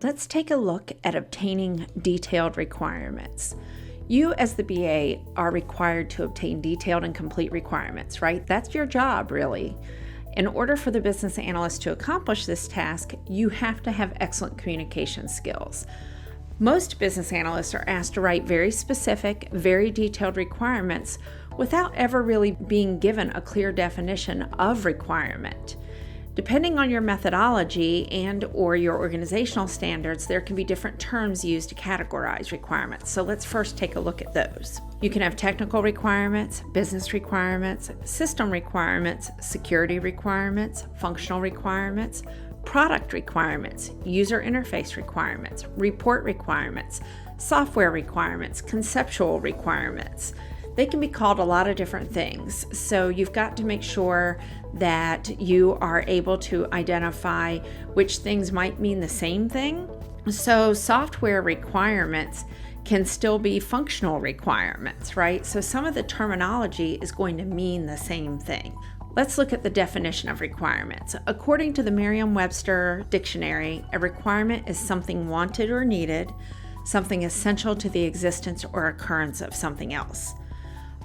Let's take a look at obtaining detailed requirements. You as the BA are required to obtain detailed and complete requirements, right? That's your job, really. In order for the business analyst to accomplish this task, you have to have excellent communication skills. Most business analysts are asked to write very specific, very detailed requirements without ever really being given a clear definition of requirement. Depending on your methodology and or your organizational standards, there can be different terms used to categorize requirements. So let's first take a look at those. You can have technical requirements, business requirements, system requirements, security requirements, functional requirements, product requirements, user interface requirements, report requirements, software requirements, conceptual requirements. They can be called a lot of different things. So you've got to make sure that you are able to identify which things might mean the same thing. So software requirements can still be functional requirements, right? So some of the terminology is going to mean the same thing. Let's look at the definition of requirements. According to the Merriam-Webster dictionary, a requirement is something wanted or needed, something essential to the existence or occurrence of something else.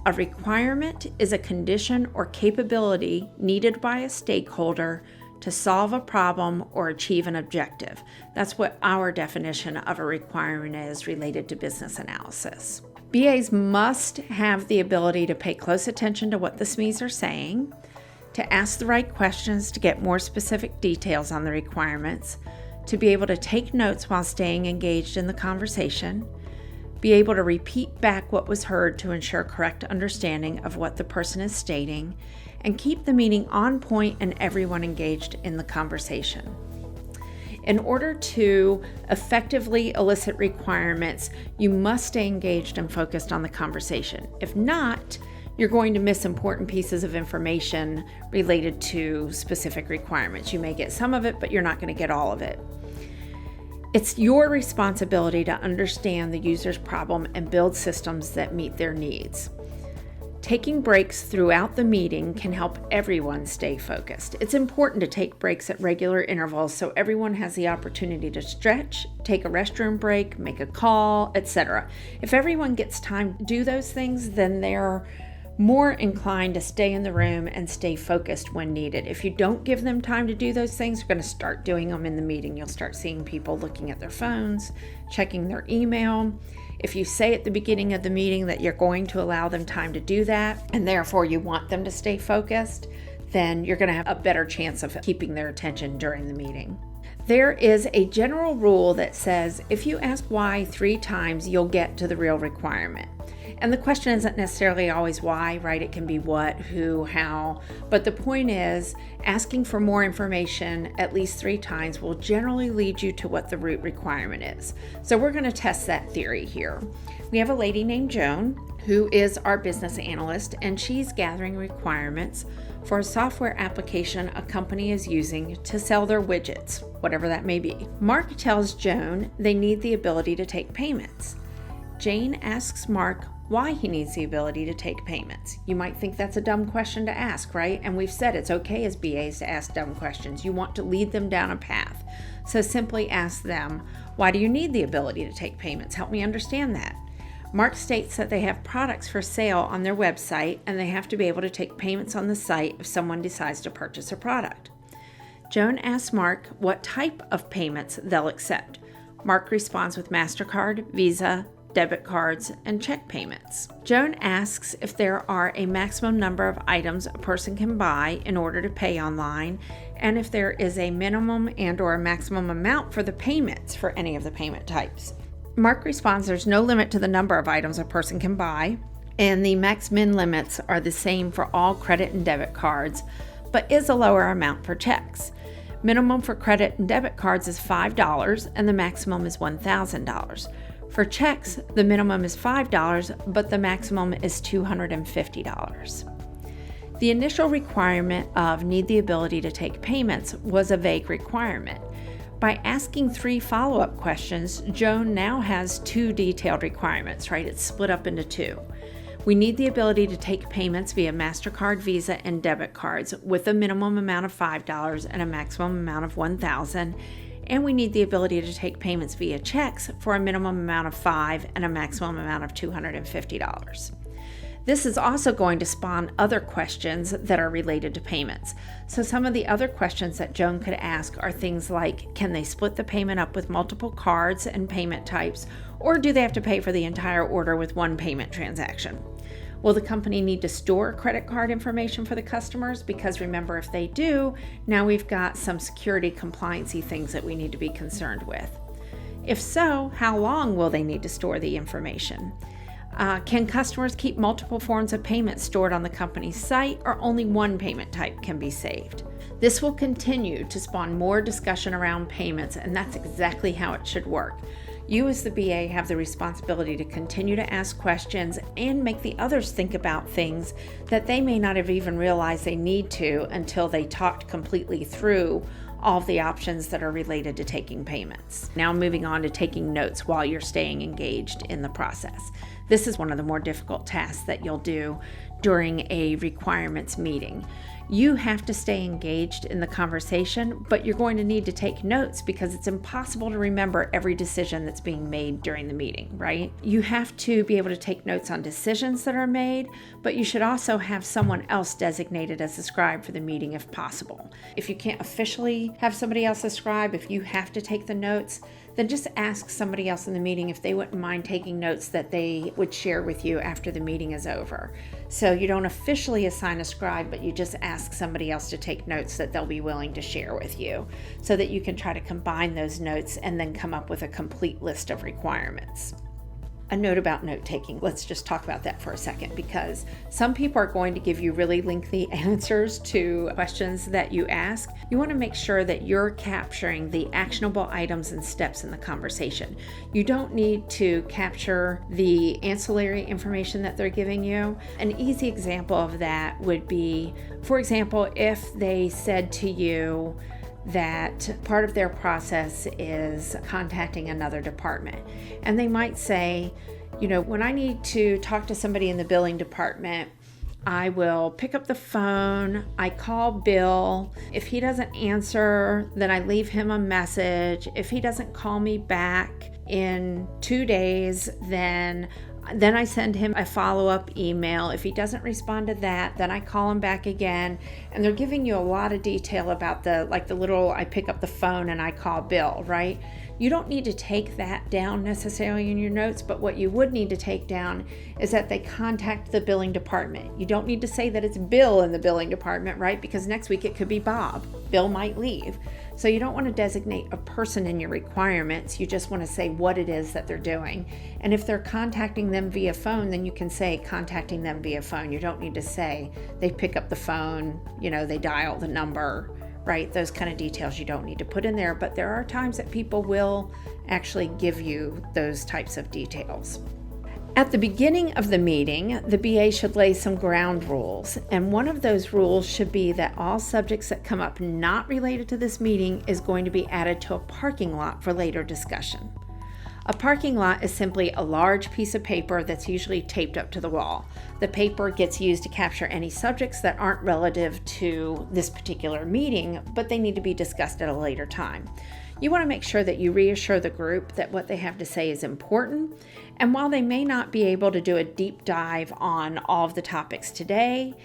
A requirement is a condition or capability needed by a stakeholder to solve a problem or achieve an objective. That's what our definition of a requirement is related to business analysis. BAs must have the ability to pay close attention to what the SMEs are saying, to ask the right questions to get more specific details on the requirements, to be able to take notes while staying engaged in the conversation, be able to repeat back what was heard to ensure correct understanding of what the person is stating, and keep the meeting on point and everyone engaged in the conversation. In order to effectively elicit requirements, you must stay engaged and focused on the conversation. If not, you're going to miss important pieces of information related to specific requirements. You may get some of it, but you're not going to get all of it. It's your responsibility to understand the user's problem and build systems that meet their needs. Taking breaks throughout the meeting can help everyone stay focused. It's important to take breaks at regular intervals so everyone has the opportunity to stretch, take a restroom break, make a call, etc. If everyone gets time to do those things, then they're more inclined to stay in the room and stay focused when needed. If you don't give them time to do those things, you're going to start doing them in the meeting. You'll start seeing people looking at their phones, checking their email. If you say at the beginning of the meeting that you're going to allow them time to do that, and therefore you want them to stay focused, then you're going to have a better chance of keeping their attention during the meeting. There is a general rule that says if you ask why 3 times, you'll get to the real requirement. And the question isn't necessarily always why, right? It can be what, who, how. But the point is, asking for more information at least 3 times will generally lead you to what the root requirement is. So we're going to test that theory here. We have a lady named Joan who is our business analyst, and she's gathering requirements for a software application a company is using to sell their widgets, whatever that may be. Mark tells Joan they need the ability to take payments. Jane asks Mark why he needs the ability to take payments. You might think that's a dumb question to ask, right? And we've said it's okay as BAs to ask dumb questions. You want to lead them down a path. So simply ask them, why do you need the ability to take payments? Help me understand that. Mark states that they have products for sale on their website and they have to be able to take payments on the site if someone decides to purchase a product. Joan asks Mark what type of payments they'll accept. Mark responds with MasterCard, Visa, debit cards, and check payments. Joan asks if there are a maximum number of items a person can buy in order to pay online, and if there is a minimum and or a maximum amount for the payments for any of the payment types. Mark responds there's no limit to the number of items a person can buy, and the max-min limits are the same for all credit and debit cards, but is a lower amount for checks. Minimum for credit and debit cards is $5, and the maximum is $1,000. For checks, the minimum is $5, but the maximum is $250. The initial requirement of need the ability to take payments was a vague requirement. By asking 3 follow-up questions, Joan now has 2 detailed requirements, right? It's split up into 2. We need the ability to take payments via MasterCard, Visa, and debit cards with a minimum amount of $5 and a maximum amount of $1,000. and we need the ability to take payments via checks for a minimum amount of $5 and a maximum amount of $250. This is also going to spawn other questions that are related to payments. So some of the other questions that Joan could ask are things like, can they split the payment up with multiple cards and payment types, or do they have to pay for the entire order with one payment transaction? Will the company need to store credit card information for the customers? Because remember, if they do, now we've got some security compliance-y things that we need to be concerned with. If so, how long will they need to store the information? Can customers keep multiple forms of payment stored on the company's site, or only one payment type can be saved? This will continue to spawn more discussion around payments, and that's exactly how it should work. You as the BA have the responsibility to continue to ask questions and make the others think about things that they may not have even realized they need to until they talked completely through all of the options that are related to taking payments. Now moving on to taking notes while you're staying engaged in the process. This is one of the more difficult tasks that you'll do during a requirements meeting. You have to stay engaged in the conversation, but you're going to need to take notes because it's impossible to remember every decision that's being made during the meeting, right? You have to be able to take notes on decisions that are made, but you should also have someone else designated as a scribe for the meeting if possible. If you can't officially have somebody else as scribe, if you have to take the notes, then just ask somebody else in the meeting if they wouldn't mind taking notes that they would share with you after the meeting is over. So you don't officially assign a scribe, but you just ask somebody else to take notes that they'll be willing to share with you so that you can try to combine those notes and then come up with a complete list of requirements. A note about note taking. Let's just talk about that for a second, because some people are going to give you really lengthy answers to questions that you ask. You want to make sure that you're capturing the actionable items and steps in the conversation. You don't need to capture the ancillary information that they're giving you. An easy example of that would be, for example, if they said to you that part of their process is contacting another department. And they might say, when I need to talk to somebody in the billing department, I will pick up the phone, I call Bill. If he doesn't answer, then I leave him a message. If he doesn't call me back in 2 days, then I send him a follow-up email. If he doesn't respond to that, then I call him back again. And they're giving you a lot of detail about the little, I pick up the phone and I call Bill, right? You don't need to take that down necessarily in your notes, but what you would need to take down is that they contact the billing department. You don't need to say that it's Bill in the billing department, right? Because next week it could be Bob. Bill might leave. So you don't want to designate a person in your requirements. You just want to say what it is that they're doing. And if they're contacting them via phone, then you can say contacting them via phone. You don't need to say they pick up the phone, they dial the number, right? Those kind of details you don't need to put in there. But there are times that people will actually give you those types of details. At the beginning of the meeting, the BA should lay some ground rules, and one of those rules should be that all subjects that come up not related to this meeting is going to be added to a parking lot for later discussion. A parking lot is simply a large piece of paper that's usually taped up to the wall. The paper gets used to capture any subjects that aren't relative to this particular meeting, but they need to be discussed at a later time. You want to make sure that you reassure the group that what they have to say is important, and while they may not be able to do a deep dive on all of the topics today,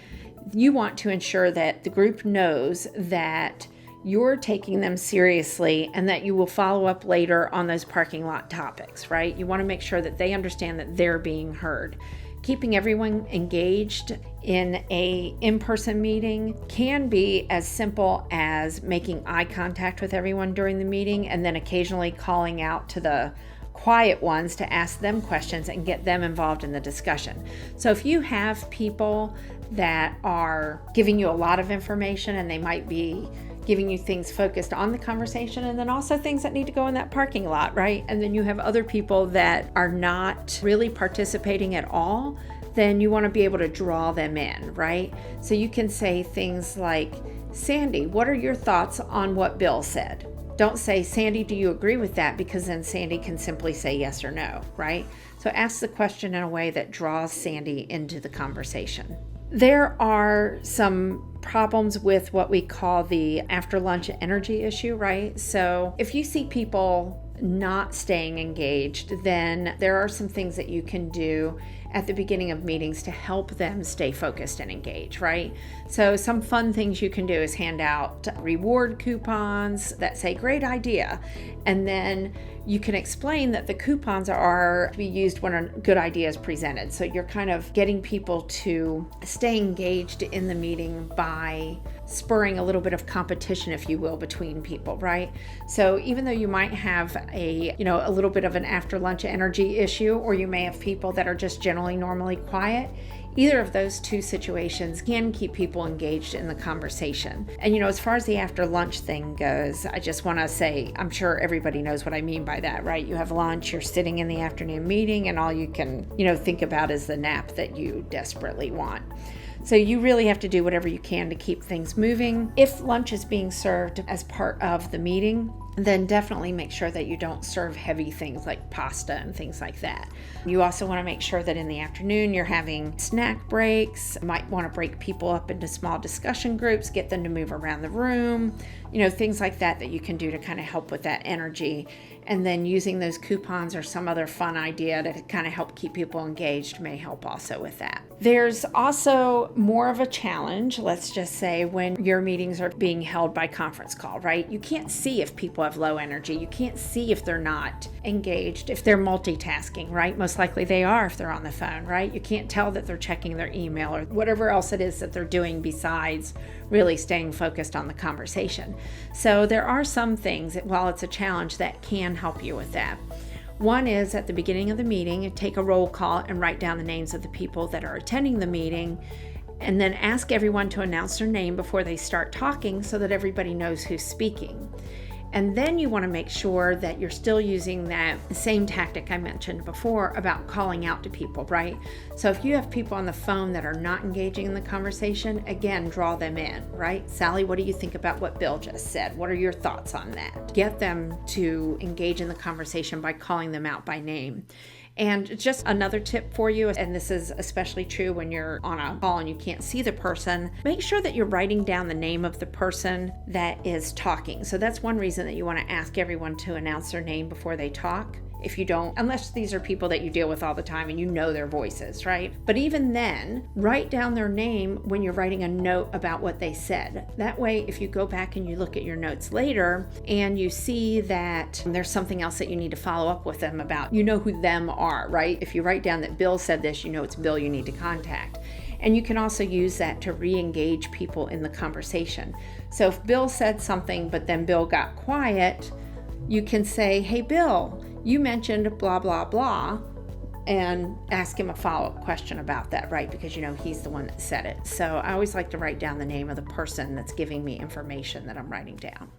you want to ensure that the group knows that you're taking them seriously and that you will follow up later on those parking lot topics, right? You want to make sure that they understand that they're being heard. Keeping everyone engaged in a in-person meeting can be as simple as making eye contact with everyone during the meeting and then occasionally calling out to the quiet ones to ask them questions and get them involved in the discussion. So if you have people that are giving you a lot of information and they might be giving you things focused on the conversation and then also things that need to go in that parking lot, right? And then you have other people that are not really participating at all, then you want to be able to draw them in, right? So you can say things like, Sandy, what are your thoughts on what Bill said? Don't say, Sandy, do you agree with that? Because then Sandy can simply say yes or no, right? So ask the question in a way that draws Sandy into the conversation. There are some problems with what we call the after lunch energy issue, right? So if you see people not staying engaged, then there are some things that you can do at the beginning of meetings to help them stay focused and engaged, right? So some fun things you can do is hand out reward coupons that say great idea, and then you can explain that the coupons are to be used when a good idea is presented. So you're kind of getting people to stay engaged in the meeting by spurring a little bit of competition, if you will, between people, right? So even though you might have a little bit of an after lunch energy issue, or you may have people that are just generally normally quiet, either of those two situations can keep people engaged in the conversation. And as far as the after lunch thing goes, I just want to say, I'm sure everybody knows what I mean by that, right? You have lunch, you're sitting in the afternoon meeting, and all you can, think about is the nap that you desperately want. So you really have to do whatever you can to keep things moving. If lunch is being served as part of the meeting, then definitely make sure that you don't serve heavy things like pasta and things like that. You also want to make sure that in the afternoon you're having snack breaks. You might want to break people up into small discussion groups, get them to move around the room, things like that you can do to kind of help with that energy. And then using those coupons or some other fun idea to kind of help keep people engaged may help also with that. There's also more of a challenge, let's just say, when your meetings are being held by conference call, right? You can't see if people have low energy. You can't see if they're not engaged, if they're multitasking, right? Most likely they are if they're on the phone, right? You can't tell that they're checking their email or whatever else it is that they're doing besides really staying focused on the conversation. So there are some things, while it's a challenge, that can help you with that. One is at the beginning of the meeting, take a roll call and write down the names of the people that are attending the meeting, and then ask everyone to announce their name before they start talking so that everybody knows who's speaking. And then you want to make sure that you're still using that same tactic I mentioned before about calling out to people, right? So if you have people on the phone that are not engaging in the conversation, again, draw them in, right? Sally, what do you think about what Bill just said? What are your thoughts on that? Get them to engage in the conversation by calling them out by name. And just another tip for you, and this is especially true when you're on a call and you can't see the person, make sure that you're writing down the name of the person that is talking. So that's one reason that you want to ask everyone to announce their name before they talk. If you don't, unless these are people that you deal with all the time and you know their voices, right? But even then, write down their name when you're writing a note about what they said. That way, if you go back and you look at your notes later and you see that there's something else that you need to follow up with them about, you know who them are, right? If you write down that Bill said this, you know it's Bill you need to contact. And you can also use that to re-engage people in the conversation. So if Bill said something, but then Bill got quiet, you can say, hey, Bill, you mentioned blah, blah, blah, and ask him a follow-up question about that, right? Because he's the one that said it. So I always like to write down the name of the person that's giving me information that I'm writing down.